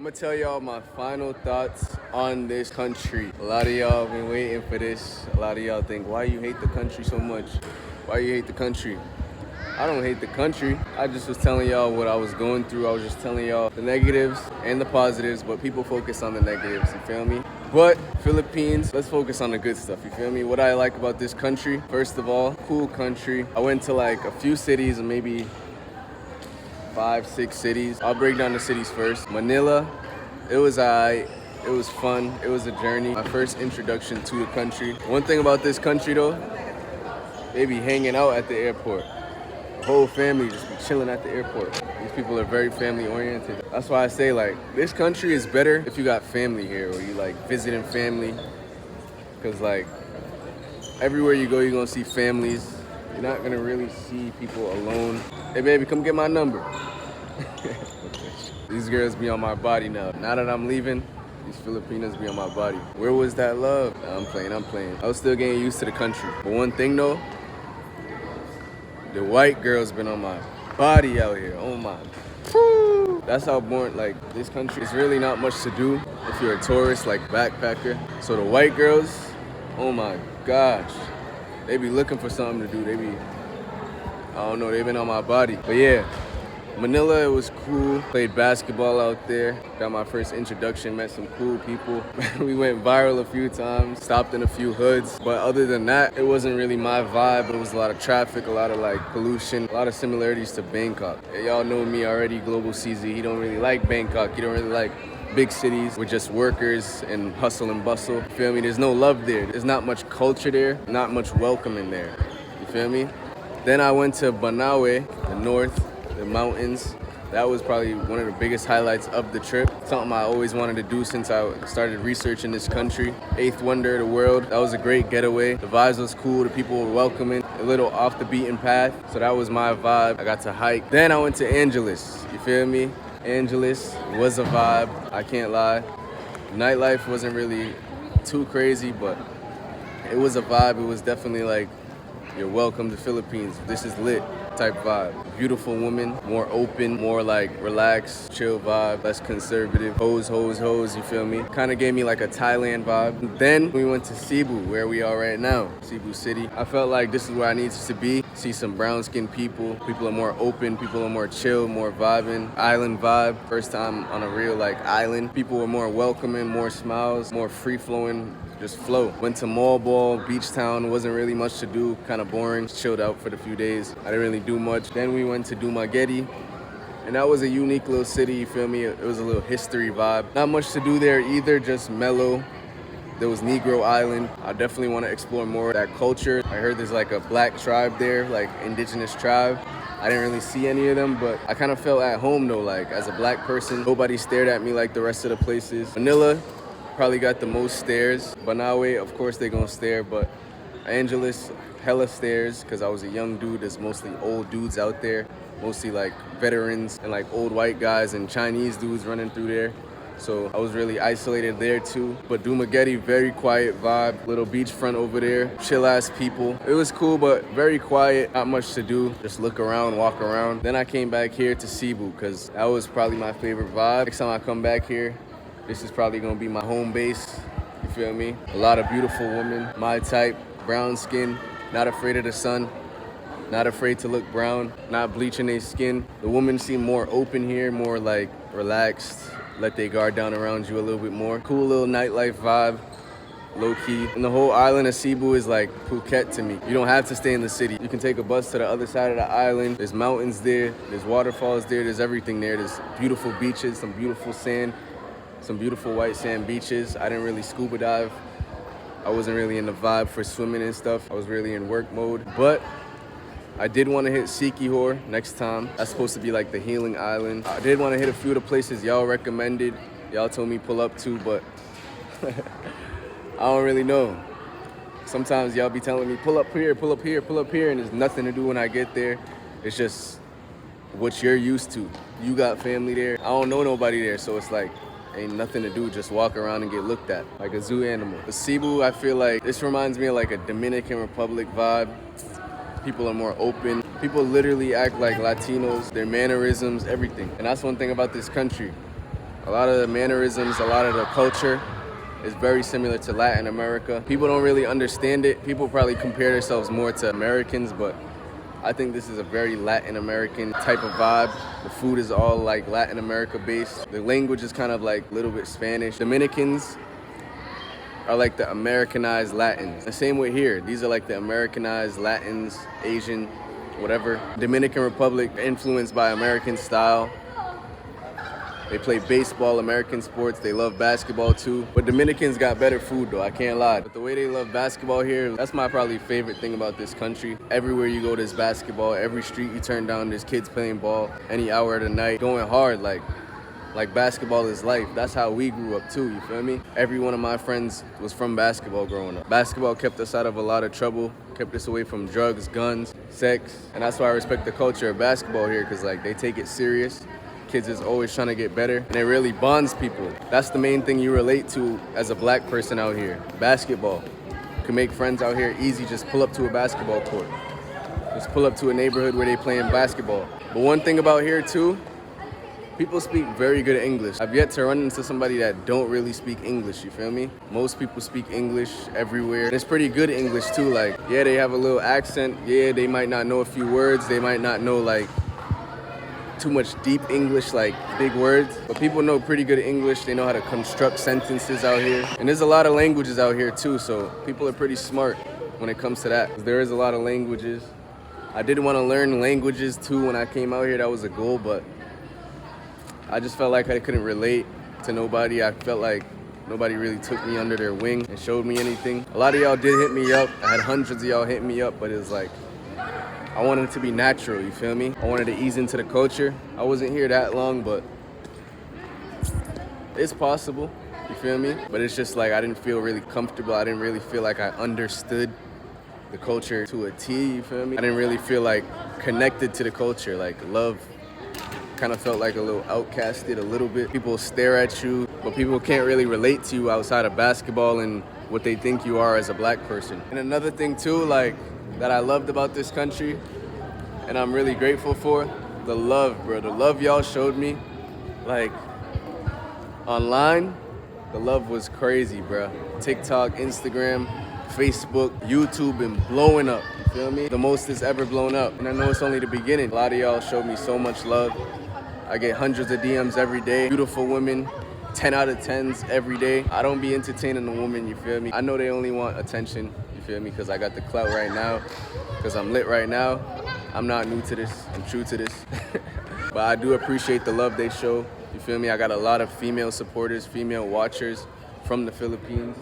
gonna tell y'all my final thoughts on this country. A lot of y'all been waiting for this. A lot of y'all think, why you hate the country so much? Why you hate the country? I don't hate the country. I just was telling y'all what I was going through. I was just telling y'all the negatives and the positives, but people focus on the negatives, you feel me? But Philippines, let's focus on the good stuff, you feel me? What I like about this country, first of all, cool country. I went to like a few cities and maybe 5, 6 cities. I'll break down the cities first. Manila, it was alright. It was fun. It was a journey. My first introduction to the country. One thing about this country though, they be hanging out at the airport. The whole family just be chilling at the airport. These people are very family oriented. That's why I say like, this country is better if you got family here or you like visiting family. Cause like, everywhere you go, you're gonna see families. You're not gonna really see people alone. Hey baby, come get my number. These girls be on my body now. Now that I'm leaving, these Filipinas be on my body. Where was that love? Nah, I'm playing. I was still getting used to the country. But one thing though, the white girls been on my body out here. Oh my. Woo. That's how boring, like, this country is really not much to do if you're a tourist, like backpacker. So the white girls, oh my gosh. They be looking for something to do. They be, I don't know, they been on my body. But yeah, Manila, it was cool. Played basketball out there. Got my first introduction, met some cool people. We went viral a few times, stopped in a few hoods. But other than that, it wasn't really my vibe. It was a lot of traffic, a lot of like pollution, a lot of similarities to Bangkok. Y'all know me already, Global CeezyCeezy. He don't really like Bangkok. He don't really like big cities with just workers and hustle and bustle. You feel me? There's no love there. There's not much culture there, not much welcome in there. You feel me? Then I went to Banaue, the north, the mountains. That was probably one of the biggest highlights of the trip. Something I always wanted to do since I started researching this country. Eighth wonder of the world. That was a great getaway. The vibes was cool. The people were welcoming. A little off the beaten path. So that was my vibe. I got to hike. Then I went to Angeles. You feel me? Angeles was a vibe. I can't lie. Nightlife wasn't really too crazy, but it was a vibe. It was definitely like, you're welcome to Philippines. This is lit type vibe. Beautiful woman, more open, more like relaxed, chill vibe, less conservative. Hoes, you feel me? Kind of gave me like a Thailand vibe. Then we went to Cebu, where we are right now, Cebu City. I felt like this is where I needed to be. See some brown skinned people. People are more open, people are more chill, more vibing. Island vibe, first time on a real like island. People were more welcoming, more smiles, more free flowing. Just flow. Went to Mall Ball, Beach Town, wasn't really much to do, kind of boring. Chilled out for the few days. I didn't really do much. Then we went to Dumaguete, and that was a unique little city, you feel me? It was a little history vibe. Not much to do there either, just mellow. There was Negro Island. I definitely want to explore more of that culture. I heard there's like a black tribe there, like indigenous tribe. I didn't really see any of them, but I kind of felt at home though, like as a black person. Nobody stared at me like the rest of the places. Manila probably got the most stares. Banaue, of course they gonna stare, but Angeles, hella stares, because I was a young dude. There's mostly old dudes out there, mostly like veterans and like old white guys and Chinese dudes running through there. So I was really isolated there too. But Dumaguete, very quiet vibe. Little beachfront over there, chill ass people. It was cool, but very quiet, not much to do. Just look around, walk around. Then I came back here to Cebu, because that was probably my favorite vibe. Next time I come back here, this is probably gonna be my home base, you feel me? A lot of beautiful women, my type, brown skin, not afraid of the sun, not afraid to look brown, not bleaching their skin. The women seem more open here, more like relaxed, let their guard down around you a little bit more. Cool little nightlife vibe, low key. And the whole island of Cebu is like Phuket to me. You don't have to stay in the city. You can take a bus to the other side of the island. There's mountains there, there's waterfalls there, there's everything there. There's beautiful beaches, some beautiful sand, some beautiful white sand beaches. I didn't really scuba dive. I wasn't really in the vibe for swimming and stuff. I was really in work mode. But I did want to hit Sikihor next time. That's supposed to be like the healing island. I did want to hit a few of the places y'all recommended. Y'all told me pull up to, but I don't really know. Sometimes y'all be telling me pull up here, pull up here, pull up here, and there's nothing to do when I get there. It's just what you're used to. You got family there. I don't know nobody there, so it's like, ain't nothing to do, just walk around and get looked at like a zoo animal. But Cebu, I feel like this reminds me of like a Dominican Republic vibe. People are more open. People literally act like Latinos, their mannerisms, everything. And that's one thing about this country. A lot of the mannerisms, a lot of the culture is very similar to Latin America. People don't really understand it. People probably compare themselves more to Americans, but I think this is a very Latin American type of vibe. The food is all like Latin America based. The language is kind of like a little bit Spanish. Dominicans are like the Americanized Latins. The same way here. These are like the Americanized Latins, Asian, whatever. Dominican Republic influenced by American style. They play baseball, American sports. They love basketball too. But Dominicans got better food though, I can't lie. But the way they love basketball here, that's my probably favorite thing about this country. Everywhere you go, there's basketball. Every street you turn down, there's kids playing ball. Any hour of the night, going hard like basketball is life. That's how we grew up too, you feel me? Every one of my friends was from basketball growing up. Basketball kept us out of a lot of trouble, kept us away from drugs, guns, sex. And that's why I respect the culture of basketball here, because like they take it serious. Kids is always trying to get better, and it really bonds people. That's the main thing you relate to as a black person out here. Basketball. You can make friends out here easy. Just pull up to a basketball court. Just pull up to a neighborhood where they playing basketball. But one thing about here too, people speak very good English. I've yet to run into somebody that don't really speak English, you feel me? Most people speak English everywhere. And it's pretty good English too. Like, yeah, they have a little accent. Yeah, they might not know a few words. They might not know like too much deep English, like big words, but people know pretty good English. They know how to construct sentences out here. And there's a lot of languages out here too, so people are pretty smart when it comes to that. There is a lot of languages. I did want to learn languages too when I came out here. That was a goal, but I just felt like I couldn't relate to nobody. I felt like nobody really took me under their wing and showed me anything. A lot of y'all did hit me up. I had hundreds of y'all hit me up, but it was like, I wanted it to be natural, you feel me? I wanted to ease into the culture. I wasn't here that long, but it's possible, you feel me? But it's just like I didn't feel really comfortable. I didn't really feel like I understood the culture to a T, you feel me? I didn't really feel like connected to the culture, like love. Kind of felt like a little outcasted a little bit. People stare at you, but people can't really relate to you outside of basketball and what they think you are as a black person. And another thing too, like, that I loved about this country, and I'm really grateful for, the love, bro. The love y'all showed me, like, online, the love was crazy, bro. TikTok, Instagram, Facebook, YouTube been blowing up, you feel me? The most it's ever blown up, and I know it's only the beginning. A lot of y'all showed me so much love. I get hundreds of DMs every day, beautiful women, 10 out of 10s every day. I don't be entertaining a woman, you feel me? I know they only want attention, you feel me? Because I got the clout right now, because I'm lit right now. I'm not new to this, I'm true to this. But I do appreciate the love they show, you feel me? I got a lot of female supporters, female watchers from the Philippines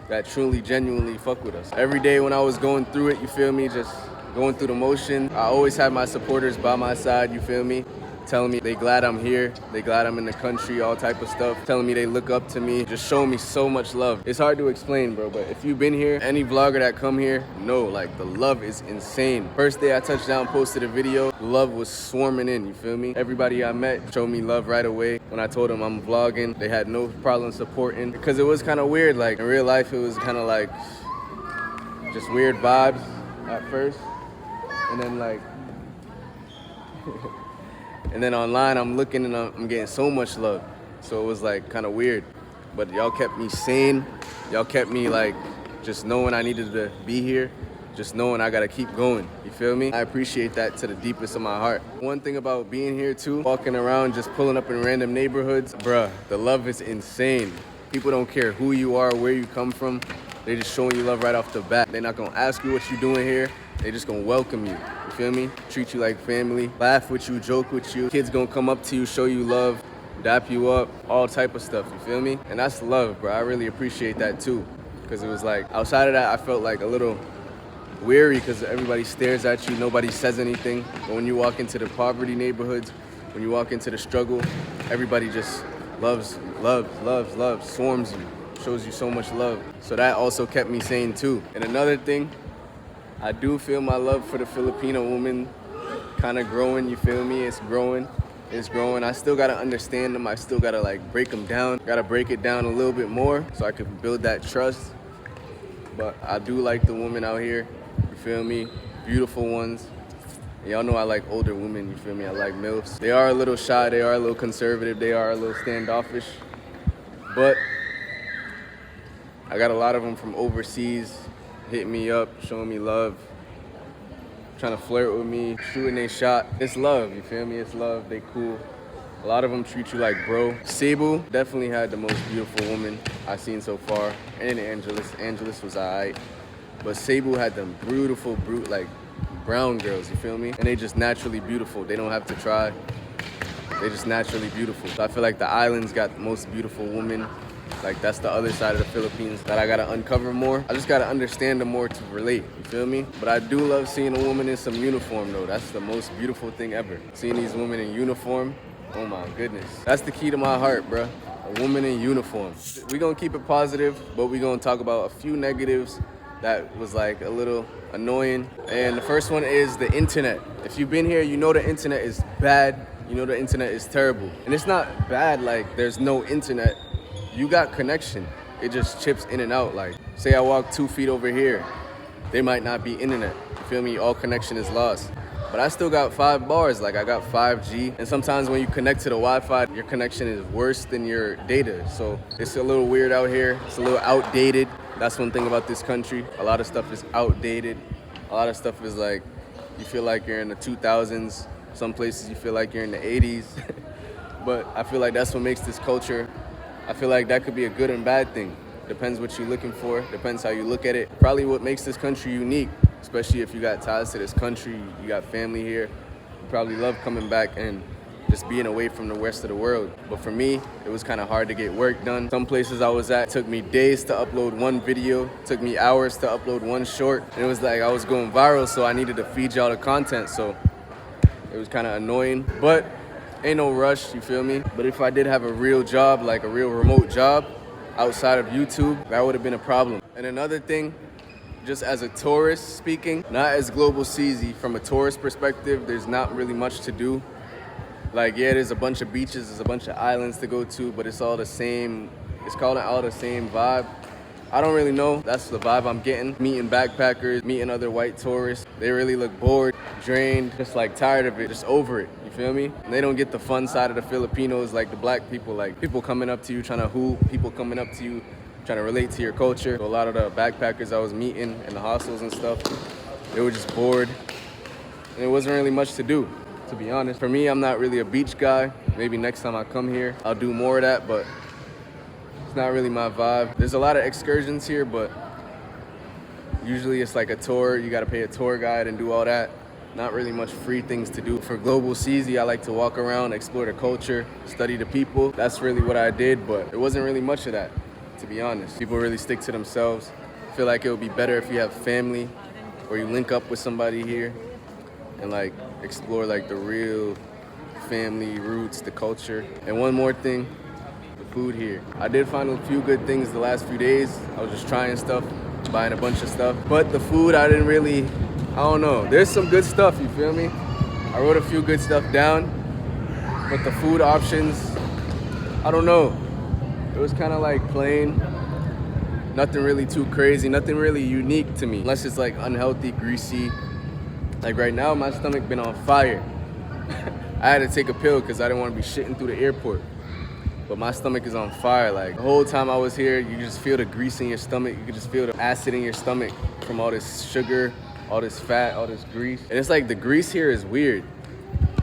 that truly, genuinely fuck with us. Every day when I was going through it, you feel me, just going through the motion, I always had my supporters by my side, you feel me? Telling me they glad I'm here, they glad I'm in the country, all type of stuff. Telling me they look up to me, just showing me so much love. It's hard to explain, bro, but if you've been here, any vlogger that come here, know, like, the love is insane. First day I touched down, posted a video, love was swarming in, you feel me? Everybody I met showed me love right away. When I told them I'm vlogging, they had no problem supporting, because it was kind of weird. Like, in real life, it was kind of like just weird vibes at first, and then like and then online, I'm looking and I'm getting so much love. So it was like kind of weird. But y'all kept me sane. Y'all kept me like just knowing I needed to be here. Just knowing I gotta keep going. You feel me? I appreciate that to the deepest of my heart. One thing about being here too, walking around, just pulling up in random neighborhoods, bruh, the love is insane. People don't care who you are, where you come from. They just showing you love right off the bat. They're not gonna ask you what you doing here. They just gonna welcome you, you feel me? Treat you like family, laugh with you, joke with you. Kids gonna come up to you, show you love, dap you up, all type of stuff, you feel me? And that's love, bro. I really appreciate that too. Because it was like, outside of that, I felt like a little weary because everybody stares at you, nobody says anything. But when you walk into the poverty neighborhoods, when you walk into the struggle, everybody just loves, swarms you, shows you so much love. So that also kept me sane too. And another thing, I do feel my love for the Filipino woman kind of growing, you feel me? It's growing, it's growing. I still gotta understand them. I still gotta like break them down. Gotta break it down a little bit more so I can build that trust. But I do like the women out here, you feel me? Beautiful ones. Y'all know I like older women, you feel me? I like MILFs. They are a little shy, they are a little conservative, they are a little standoffish. But I got a lot of them from overseas hitting me up, showing me love, trying to flirt with me, shooting a shot. It's love, you feel me? It's love, they cool. A lot of them treat you like bro. Cebu definitely had the most beautiful woman I've seen so far. And Angeles. Angeles was alright. But Cebu had them beautiful, like brown girls, you feel me? And they just naturally beautiful. They don't have to try. They just naturally beautiful. So I feel like the islands got the most beautiful women. Like that's the other side of the Philippines that I gotta uncover more. I just gotta understand them more to relate, you feel me? But I do love seeing a woman in some uniform though. That's the most beautiful thing ever. Seeing these women in uniform, oh my goodness. That's the key to my heart, bruh. A woman in uniform. We gonna keep it positive, but we gonna talk about a few negatives that was like a little annoying. And the first one is the internet. If you've been here, you know the internet is bad. You know the internet is terrible. And it's not bad like there's no internet. You got connection. It just chips in and out. Like, say I walk 2 feet over here, there might not be internet. You feel me? All connection is lost. But I still got 5 bars, like I got 5G. And sometimes when you connect to the Wi-Fi, your connection is worse than your data. So it's a little weird out here. It's a little outdated. That's one thing about this country. A lot of stuff is outdated. A lot of stuff is like, you feel like you're in the 2000s. Some places you feel like you're in the 80s. But I feel like that's what makes this culture. I feel like that could be a good and bad thing. Depends what you're looking for. Depends how you look at it. Probably what makes this country unique, especially if you got ties to this country, you got family here. You probably love coming back and just being away from the rest of the world. But for me, it was kind of hard to get work done. Some places I was at, it took me days to upload one video. It took me hours to upload one short. And it was like I was going viral, so I needed to feed y'all the content. So it was kind of annoying. But ain't no rush, you feel me? But if I did have a real job, like a real remote job outside of YouTube, that would have been a problem. And another thing, just as a tourist speaking, not as Global CeezyCeezy, from a tourist perspective, there's not really much to do. Like, yeah, there's a bunch of beaches, there's a bunch of islands to go to, but it's all the same, it's called all the same vibe. I don't really know, that's the vibe I'm getting. Meeting backpackers, meeting other white tourists, they really look bored, drained, just like tired of it, just over it. You feel me? And they don't get the fun side of the Filipinos, like the black people, like people coming up to you trying to hoop, people coming up to you trying to relate to your culture. So a lot of the backpackers I was meeting in the hostels and stuff, they were just bored. And it wasn't really much to do, to be honest. For me, I'm not really a beach guy. Maybe next time I come here, I'll do more of that, but it's not really my vibe. There's a lot of excursions here, but usually it's like a tour. You gotta pay a tour guide and do all that. Not really much free things to do. For Global CeezyCeezy, I like to walk around, explore the culture, study the people. That's really what I did, but it wasn't really much of that, to be honest. People really stick to themselves. I feel like it would be better if you have family or you link up with somebody here and like explore like the real family roots, the culture. And one more thing, the food here. I did find a few good things the last few days. I was just trying stuff, buying a bunch of stuff. But the food, I don't know. There's some good stuff, you feel me? I wrote a few good stuff down, but the food options, I don't know. It was kind of like plain, nothing really too crazy, nothing really unique to me, unless it's like unhealthy, greasy. Like right now, my stomach been on fire. I had to take a pill because I didn't want to be shitting through the airport. But my stomach is on fire. Like the whole time I was here, you just feel the grease in your stomach. You can just feel the acid in your stomach from all this sugar, all this fat, all this grease. And it's like the grease here is weird.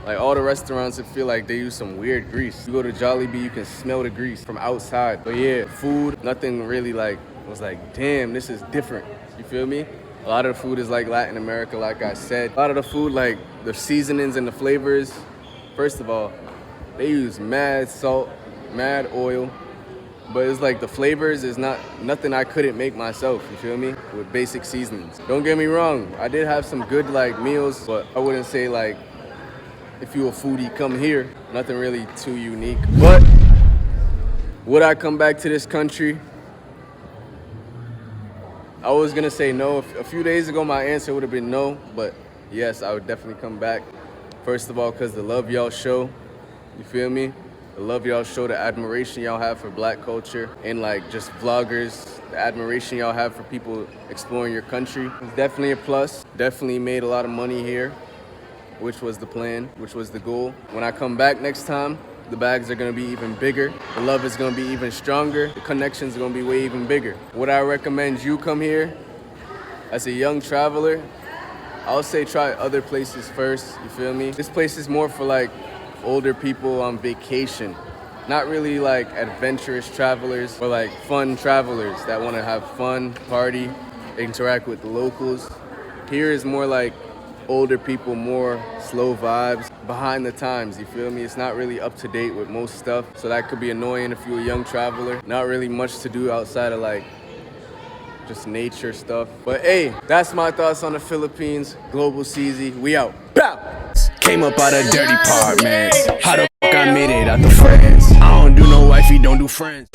Like all the restaurants, I feel like they use some weird grease. You go to Jollibee, you can smell the grease from outside. But yeah, food, nothing really like, was like, damn, this is different. You feel me? A lot of the food is like Latin America, like I said. A lot of the food, like the seasonings and the flavors, first of all, they use mad salt, mad oil. But it's like the flavors is nothing I couldn't make myself, you feel me? With basic seasonings. Don't get me wrong, I did have some good like meals, but I wouldn't say like, if you a foodie, come here. Nothing really too unique. But would I come back to this country? I was gonna say no. A few days ago, my answer would have been no, but yes, I would definitely come back. First of all, because the love y'all show, you feel me? The love y'all show, the admiration y'all have for black culture, and like just vloggers, the admiration y'all have for people exploring your country. It's definitely a plus. Definitely made a lot of money here. which was the plan, which was the goal. When I come back next time, the bags are gonna be even bigger. The love is gonna be even stronger. The connections are gonna be way even bigger. Would I recommend you come here as a young traveler? I'll say try other places first, you feel me? This place is more for like older people on vacation. Not really like adventurous travelers or like fun travelers that wanna have fun, party, interact with the locals. Here is more like older people, more slow vibes, behind the times, you feel me? It's not really up to date with most stuff, so that could be annoying if you're a young traveler. Not really much to do outside of like just nature stuff. But hey, that's my thoughts on the Philippines. Global CeezyCeezy, we out. Bow! Came up out of dirty apartments. How the fuck I made it out the friends? I don't do no wifey, don't do friends.